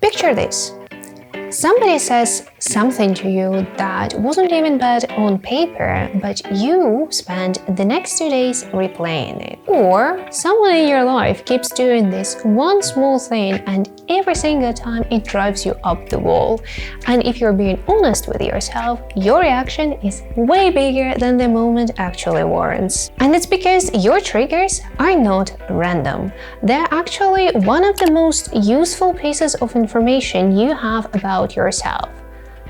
Picture this. Somebody says something to you that wasn't even bad on paper, but you spend the next 2 days replaying it. Or someone in your life keeps doing this one small thing and every single time it drives you up the wall. And if you're being honest with yourself, your reaction is way bigger than the moment actually warrants. And it's because your triggers are not random. They're actually one of the most useful pieces of information you have about yourself.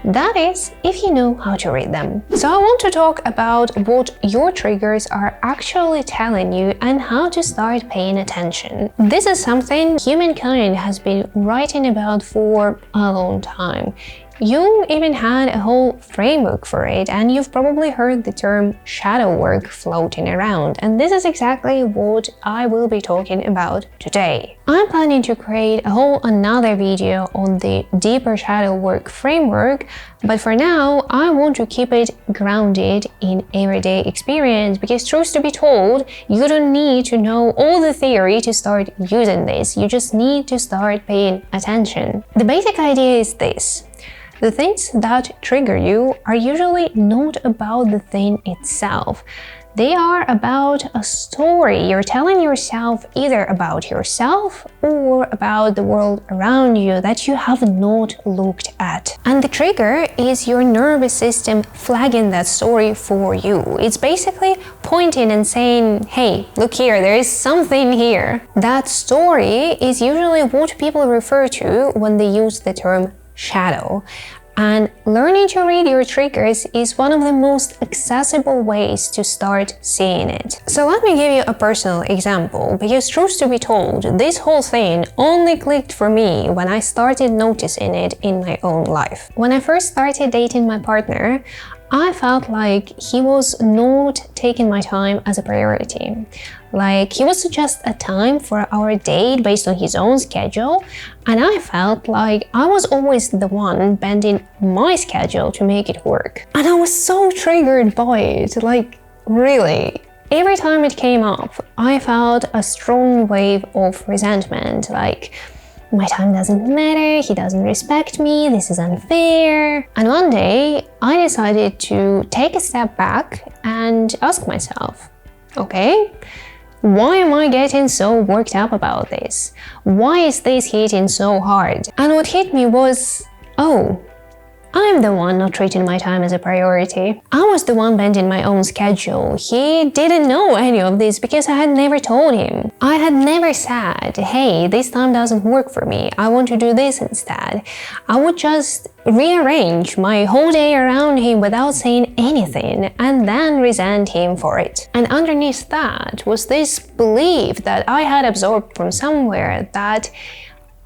That is, if you know how to read them. So I want to talk about what your triggers are actually telling you and how to start paying attention. This is something humankind has been writing about for a long time. Jung even had a whole framework for it, and you've probably heard the term shadow work floating around, and this is exactly what I will be talking about today. I'm planning to create a whole another video on the deeper shadow work framework, but for now I want to keep it grounded in everyday experience, because truth to be told, you don't need to know all the theory to start using this, you just need to start paying attention. The basic idea is this. The things that trigger you are usually not about the thing itself. They are about a story you're telling yourself, either about yourself or about the world around you that you have not looked at. And the trigger is your nervous system flagging that story for you. It's basically pointing and saying, hey, look here, there is something here. That story is usually what people refer to when they use the term shadow. And learning to read your triggers is one of the most accessible ways to start seeing it. So let me give you a personal example, because truth to be told, this whole thing only clicked for me when I started noticing it in my own life. When I first started dating my partner, I felt like he was not taking my time as a priority. Like, he would suggest a time for our date based on his own schedule, and I felt like I was always the one bending my schedule to make it work. And I was so triggered by it, like, really. Every time it came up, I felt a strong wave of resentment, like, my time doesn't matter, he doesn't respect me, this is unfair. And one day, I decided to take a step back and ask myself, okay, why am I getting so worked up about this? Why is this hitting so hard? And what hit me was, oh, I'm the one not treating my time as a priority. I was the one bending my own schedule. He didn't know any of this because I had never told him. I had never said, hey, this time doesn't work for me, I want to do this instead. I would just rearrange my whole day around him without saying anything and then resent him for it. And underneath that was this belief that I had absorbed from somewhere that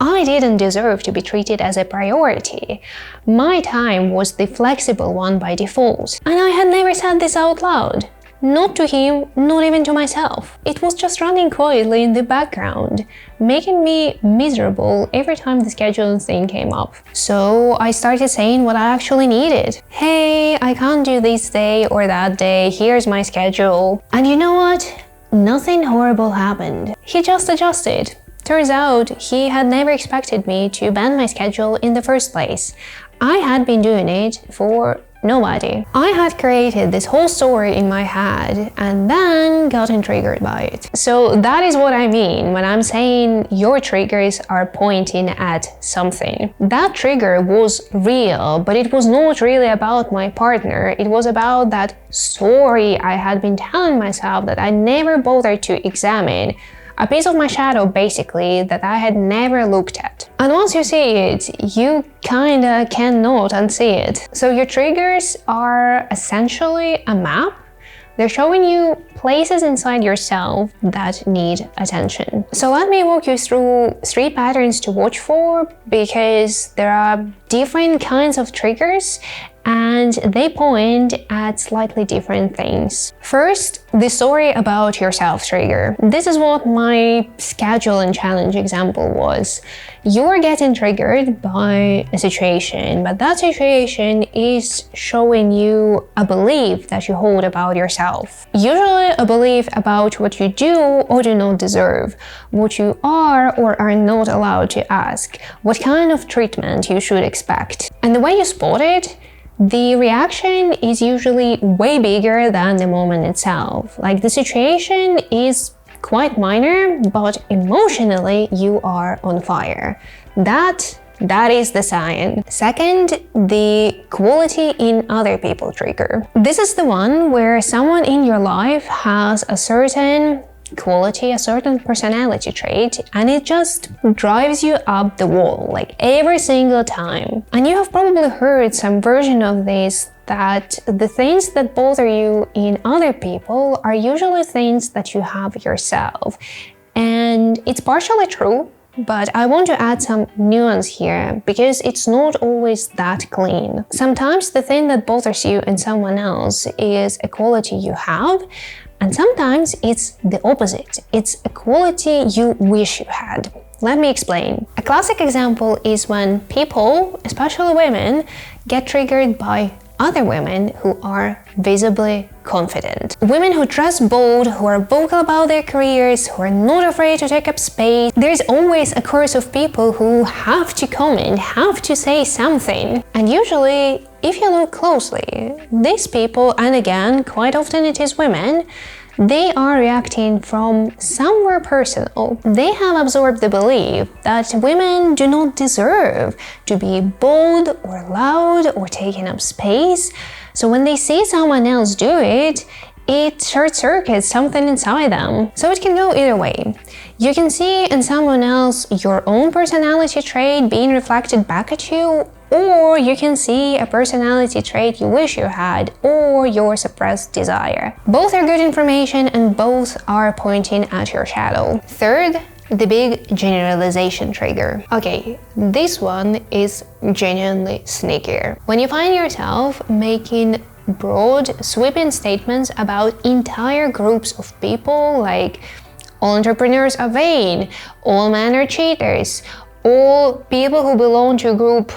I didn't deserve to be treated as a priority. My time was the flexible one by default. And I had never said this out loud. Not to him, not even to myself. It was just running quietly in the background, making me miserable every time the scheduling thing came up. So I started saying what I actually needed. Hey, I can't do this day or that day, here's my schedule. And you know what? Nothing horrible happened. He just adjusted. Turns out he had never expected me to bend my schedule in the first place. I had been doing it for nobody. I had created this whole story in my head and then gotten triggered by it. So that is what I mean when I'm saying your triggers are pointing at something. That trigger was real, but it was not really about my partner. It was about that story I had been telling myself that I never bothered to examine. A piece of my shadow, basically, that I had never looked at. And once you see it, you kinda cannot unsee it. So your triggers are essentially a map. They're showing you places inside yourself that need attention. So let me walk you through 3 patterns to watch for, because there are different kinds of triggers and they point at slightly different things. First, the story about yourself trigger. This is what my schedule and challenge example was. You're getting triggered by a situation, but that situation is showing you a belief that you hold about yourself. Usually essentially a belief about what you do or do not deserve, what you are or are not allowed to ask, what kind of treatment you should expect. And the way you spot it, the reaction is usually way bigger than the moment itself. Like the situation is quite minor, but emotionally you are on fire. That is the sign. Second, the quality in other people trigger. This is the one where someone in your life has a certain quality, a certain personality trait, and it just drives you up the wall, like every single time. And you have probably heard some version of this, that the things that bother you in other people are usually things that you have yourself. And it's partially true, but I want to add some nuance here, because it's not always that clean. Sometimes the thing that bothers you in someone else is a quality you have, and sometimes it's the opposite. It's a quality you wish you had. Let me explain. A classic example is when people, especially women, get triggered by other women who are visibly confident. Women who dress bold, who are vocal about their careers, who are not afraid to take up space. There's always a chorus of people who have to comment, have to say something. And usually, if you look closely, these people, and again, quite often it is women, they are reacting from somewhere personal. They have absorbed the belief that women do not deserve to be bold or loud or taking up space. So when they see someone else do it, it short-circuits something inside them. So it can go either way. You can see in someone else your own personality trait being reflected back at you, or you can see a personality trait you wish you had, or your suppressed desire. Both are good information and both are pointing at your shadow. Third, the big generalization trigger. Okay, this one is genuinely sneakier. When you find yourself making broad, sweeping statements about entire groups of people, like all entrepreneurs are vain, all men are cheaters, all people who belong to group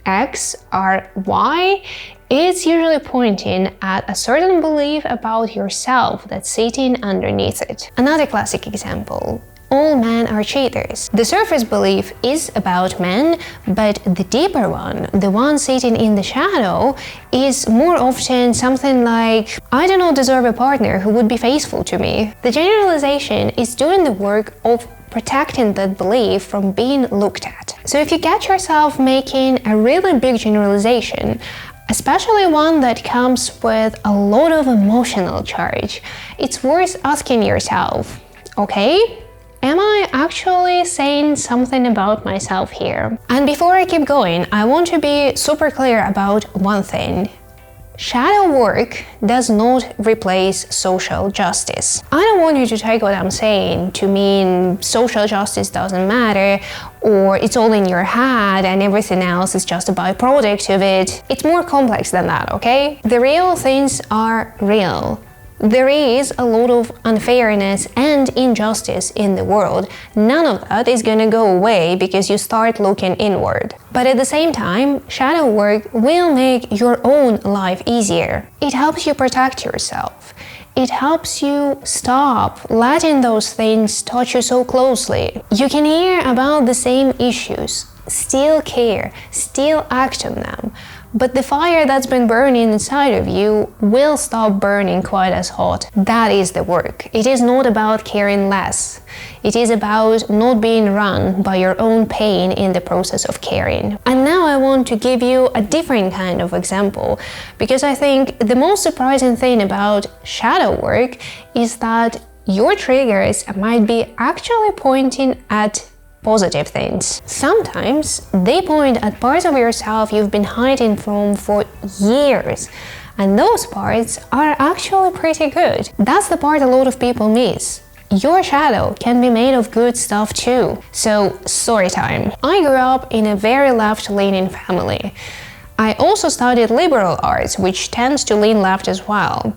X are Y, it's usually pointing at a certain belief about yourself that's sitting underneath it. Another classic example. All men are cheaters. The surface belief is about men, but the deeper one, the one sitting in the shadow, is more often something like, I do not deserve a partner who would be faithful to me. The generalization is doing the work of protecting that belief from being looked at. So if you get yourself making a really big generalization, especially one that comes with a lot of emotional charge, it's worth asking yourself, okay, am I actually saying something about myself here? And before I keep going, I want to be super clear about one thing. Shadow work does not replace social justice. I don't want you to take what I'm saying to mean social justice doesn't matter, or it's all in your head and everything else is just a byproduct of it. It's more complex than that, okay? The real things are real. There is a lot of unfairness and injustice in the world. None of that is gonna go away because you start looking inward. But at the same time, shadow work will make your own life easier. It helps you protect yourself. It helps you stop letting those things touch you so closely. You can hear about the same issues, still care, still act on them. But the fire that's been burning inside of you will stop burning quite as hot. That is the work. It is not about caring less. It is about not being run by your own pain in the process of caring. And now I want to give you a different kind of example, because I think the most surprising thing about shadow work is that your triggers might be actually pointing at positive things. Sometimes they point at parts of yourself you've been hiding from for years, and those parts are actually pretty good. That's the part a lot of people miss. Your shadow can be made of good stuff too. So, story time. I grew up in a very left-leaning family. I also studied liberal arts, which tends to lean left as well.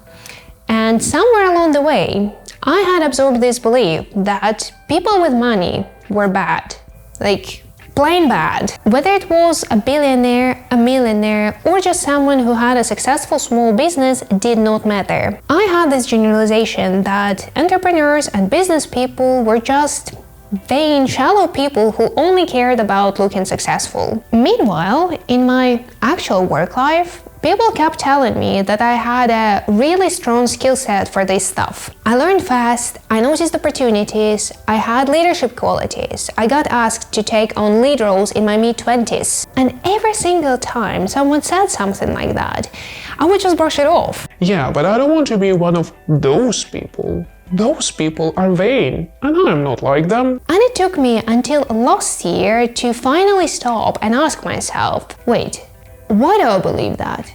And somewhere along the way, I had absorbed this belief that people with money were bad. Like, Plain bad. Whether it was a billionaire, a millionaire, or just someone who had a successful small business did not matter. I had this generalization that entrepreneurs and business people were just vain, shallow people who only cared about looking successful. Meanwhile, in my actual work life, people kept telling me that I had a really strong skill set for this stuff. I learned fast, I noticed opportunities, I had leadership qualities, I got asked to take on lead roles in my mid-20s. And every single time someone said something like that, I would just brush it off. Yeah, but I don't want to be one of those people. Those people are vain, and I'm not like them. And it took me until last year to finally stop and ask myself, wait, why do I believe that?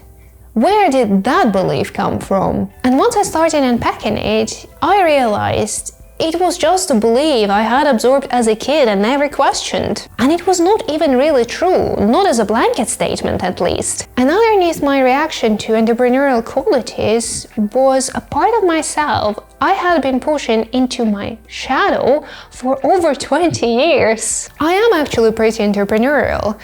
Where did that belief come from? And once I started unpacking it, I realized it was just a belief I had absorbed as a kid and never questioned. And it was not even really true, not as a blanket statement at least. And underneath my reaction to entrepreneurial qualities was a part of myself I had been pushing into my shadow for over 20 years. I am actually pretty entrepreneurial.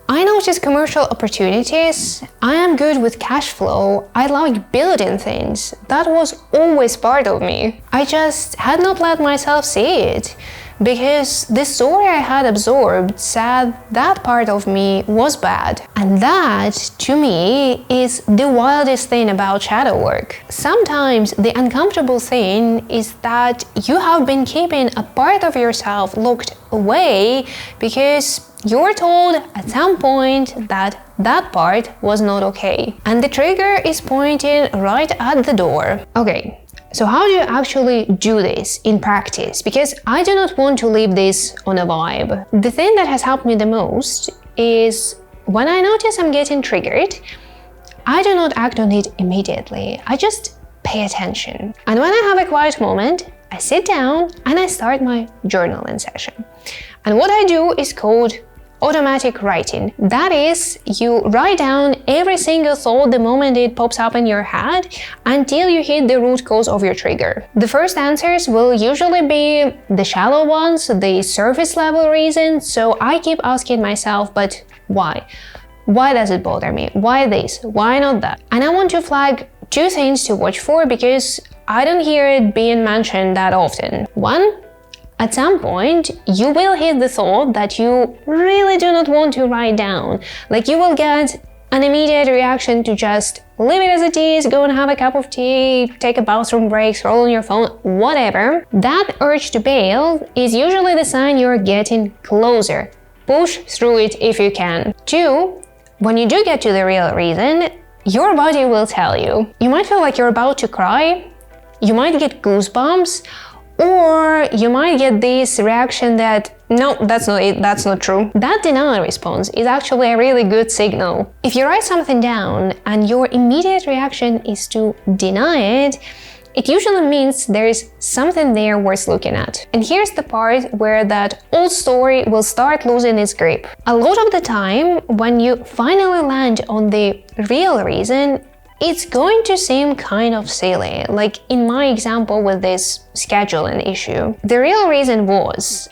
I notice commercial opportunities, I am good with cash flow, I like building things. That was always part of me. I just had not let myself see it, because the story I had absorbed said that part of me was bad. And that, to me, is the wildest thing about shadow work. Sometimes the uncomfortable thing is that you have been keeping a part of yourself locked away because you're told at some point that that part was not okay. And the trigger is pointing right at the door. Okay, so how do you actually do this in practice? Because I do not want to leave this on a vibe. The thing that has helped me the most is when I notice I'm getting triggered, I do not act on it immediately. I just pay attention. And when I have a quiet moment, I sit down and I start my journaling session. And what I do is called automatic writing. That is, you write down every single thought the moment it pops up in your head until you hit the root cause of your trigger. The first answers will usually be the shallow ones, the surface level reasons, so I keep asking myself, but why? Why does it bother me? Why this? Why not that? And I want to flag two things to watch for because I don't hear it being mentioned that often. One, at some point, you will hit the thought that you really do not want to write down. Like you will get an immediate reaction to just leave it as it is, go and have a cup of tea, take a bathroom break, scroll on your phone, whatever. That urge to bail is usually the sign you're getting closer. Push through it if you can. Two, when you do get to the real reason, your body will tell you. You might feel like you're about to cry, you might get goosebumps, or you might get this reaction that, no, that's not it, that's not true. That denial response is actually a really good signal. If you write something down and your immediate reaction is to deny it, it usually means there is something there worth looking at. And here's the part where that old story will start losing its grip. A lot of the time, when you finally land on the real reason, it's going to seem kind of silly, like in my example with this scheduling issue. The real reason was,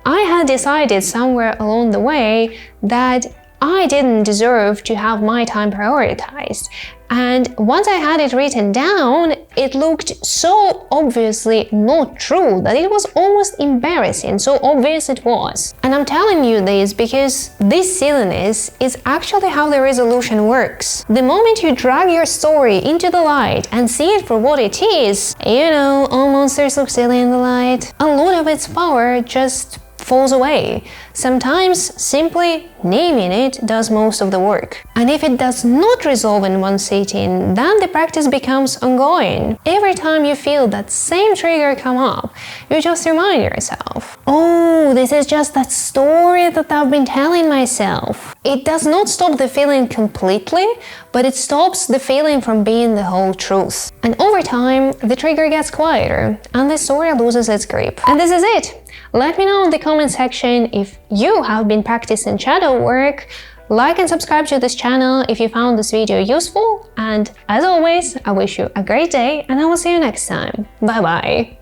I had decided somewhere along the way that I didn't deserve to have my time prioritized. And once I had it written down, it looked so obviously not true that it was almost embarrassing, so obvious it was. And I'm telling you this because this silliness is actually how the resolution works. The moment you drag your story into the light and see it for what it is, you know, all monsters look silly in the light, a lot of its power just falls away. Sometimes simply naming it does most of the work. And if it does not resolve in one sitting, then the practice becomes ongoing. Every time you feel that same trigger come up, you just remind yourself, oh, this is just that story that I've been telling myself. It does not stop the feeling completely, but it stops the feeling from being the whole truth. And over time, the trigger gets quieter and the story loses its grip. And this is it. Let me know in the comment section if you have been practicing shadow work. Like and subscribe to this channel if you found this video useful. And as always, I wish you a great day and I will see you next time. Bye bye!